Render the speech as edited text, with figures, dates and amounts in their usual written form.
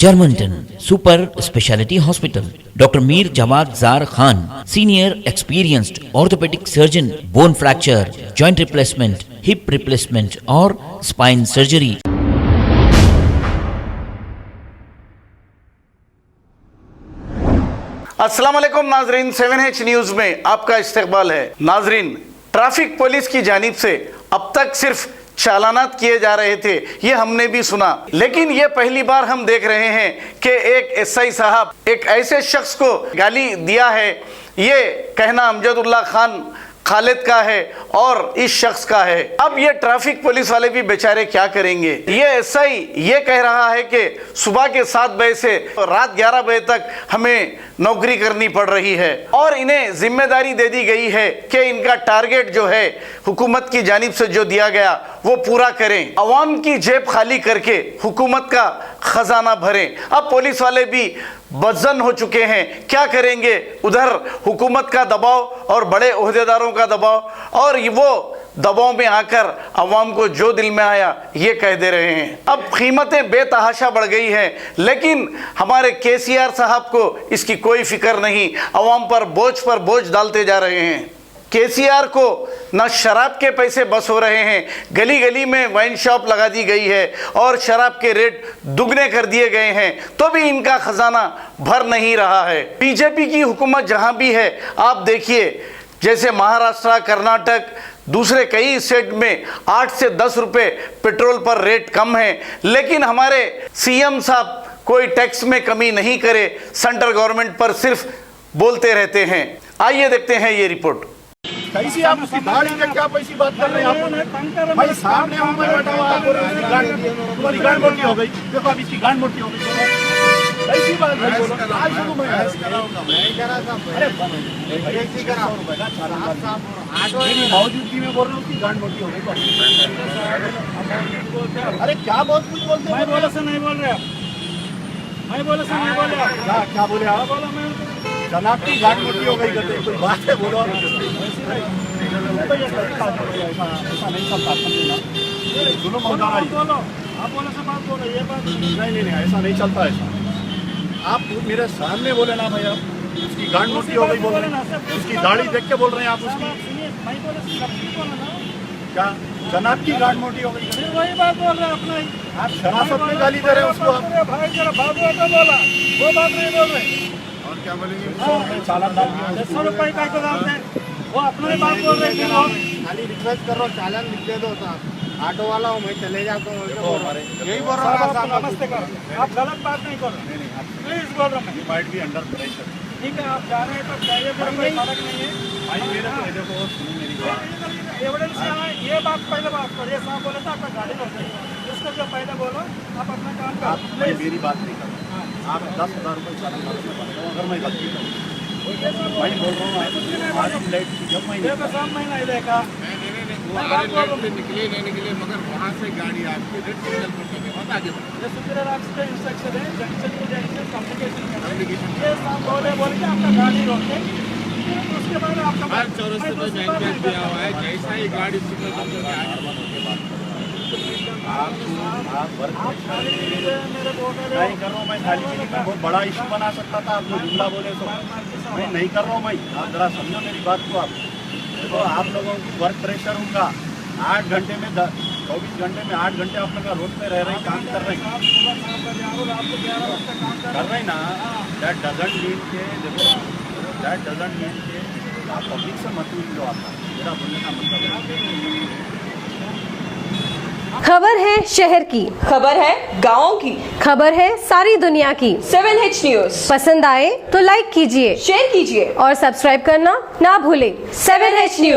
Germantown Super Speciality Hospital. Dr. Mir Jawad Zar Khan, Senior Experienced Orthopedic Surgeon, Bone Fracture, Joint Replacement, Hip Replacement और Spine Surgery. अस्सलाम वालेकुम नाजरीन, 7H news में आपका इस्तकबाल है। नाजरीन, ट्रैफिक पुलिस की जानिब से अब तक सिर्फ चालानात किए जा रहे थे, ये हमने भी सुना, लेकिन ये पहली बार हम देख रहे हैं कि एक एसआई साहब एक ऐसे शख्स को गाली दिया है। ये कहना अमजदुल्ला खान खालिद का है और इस शख्स का है। अब ये ट्रैफिक पुलिस वाले भी बेचारे क्या करेंगे। ये एसआई ये कह रहा है कि सुबह के 7 बजे से रात 11 बजे तक हमें नौकरी करनी पड़ रही है और इन्हें जिम्मेदारी दे दी गई है कि इनका टारगेट जो है हुकूमत की जानिब से जो दिया गया वो पूरा करें, अवाम की जेब खाली करके हुकूमत का खजाना भरें। अब पुलिस वाले भी बदजन हो चुके हैं, क्या करेंगे। उधर हुकूमत का दबाव और बड़े ओहदेदारों का दबाव, और वो दबाव में आकर अवाम को जो दिल में आया ये कह दे रहे हैं। अब कीमतें बेतहाशा बढ़ गई हैं, लेकिन हमारे केसीआर साहब को इसकी कोई फिक्र नहीं, अवाम पर बोझ डालते जा रहे हैं। केसीआर को ना शराब के पैसे बस हो रहे हैं, गली गली में वाइन शॉप लगा दी गई है और शराब के रेट दुगने कर दिए गए हैं, तो भी इनका खजाना भर नहीं रहा है। बीजेपी की हुकूमत जहां भी है, आप देखिए, जैसे महाराष्ट्र, कर्नाटक, दूसरे कई स्टेट में 8 से 10 रुपए पेट्रोल पर रेट कम है, लेकिन हमारे सीएम साहब कोई टैक्स में कमी नहीं करे, सेंट्रल गवर्नमेंट पर सिर्फ बोलते रहते हैं। आइए देखते हैं ये रिपोर्ट। कैसी आप उसकी दाढ़ी में क्या पैसी बात कर रहे हैं आप? भाई सामने हूँ मैं बैठा हुआ, तुम्हारी गांड मोटी हो गई। देखो अब इसकी गांड मोटी हो गई। कैसी बात है, बोलो। आज शुरू में मौजूदगी में बोल रहा हूँ, उसकी गांड मोटी हो गई। अरे क्या बहुत कुछ बोलते हैं। मैं बोले से नहीं बोल रहे आप, मैं बोले से नहीं बोल रहे। क्या बोले आप? बोला मैं जनाब की गांड मोटी हो गई। करते कोई बात है, बोलो। ऐसा नहीं चलता, दोनों बोलो, आप बोले से बात बोलो, ये बात नहीं, ऐसा नहीं चलता। ऐसा आप मेरे सामने बोले ना भाई, आप उसकी गांड मोटी हो गई बोल रहे हैं, उसकी दाढ़ी देख के बोल रहे हैं आप उसकी। क्या जनाब की गांड मोटी हो गई? वही बात बोल रहे हैं अपना। आप शराफत में गाली दे रहे हैं उसको। आप भाई जरा भागो तो बोला, वो बात नहीं बोल रहे। और क्या बोलेंगे? चालान डाल दिया 100 रुपये का को डाल दें, वो अपना ही बात बोल रहे हैं। खाली रिक्वेस्ट कर रहा हूँ, चालान लिख दे दो साहब। ऑटो वाला हूँ मैं, चले जाता हूँ। यही बोल रहा हूँ। नमस्ते करो, आप गलत बात नहीं करो, प्लीज बोल रहा हूँ। You might be under pressure. ठीक है, आप जा रहे हैं तो जाइए, कोई फर्क नहीं है भाई। मेरे को देखो, सुनो मेरी बात, एविडेंस यहाँ है। ये बात पहले बात करिए, साहब बोले था आपका गाड़ी हो गई, इसको जो पहले बोलो, आप अपना काम करो। मैं मेरी बात नहीं करो, आप 10,000 रुपये चालान डालना अगर मैं गलती करूँ। मैं बोल रहा हूँ आज लेट जब मैं 7 महीना ही देखा निकले नहीं निकले, मगर वहाँ से गाड़ी आपकी रेड सिग्नल पर चले, बहुत आगे बढ़े। सुपीरियर ऑफिसर का इंस्ट्रक्शन है, जंक्शन टू जंक्शन कम्युनिकेशन। ये साहब बोले कि आपका गाड़ी रोके, उसके बाद आपका चौरस्ते पे मैंने दिया हुआ है, जैसा ही गाड़ी सिग्नल पर चले आगे नहीं कर रहा हूँ मैं। खाली बहुत बड़ा इशू बना सकता था, आप जो जुमला बोले तो मैं नहीं कर रहा हूँ। मैं आप जरा समझो मेरी बात को। आप देखो, आप लोगों की वर्क प्रेशर होगा। 8 घंटे में 24 घंटे में 8 घंटे आप लोग रोड पे रह रहे हैं, काम कर रहे हैं ना। दैट डजंट मीन के, देखो दैट डजंट मीन के आप पब्लिक से मत लो। आप मेरा बोलने का मतलब खबर है शहर की, खबर है गाँव की, खबर है सारी दुनिया की। 7H न्यूज़ पसंद आए तो लाइक कीजिए, शेयर कीजिए और सब्सक्राइब करना ना भूलें। 7H news.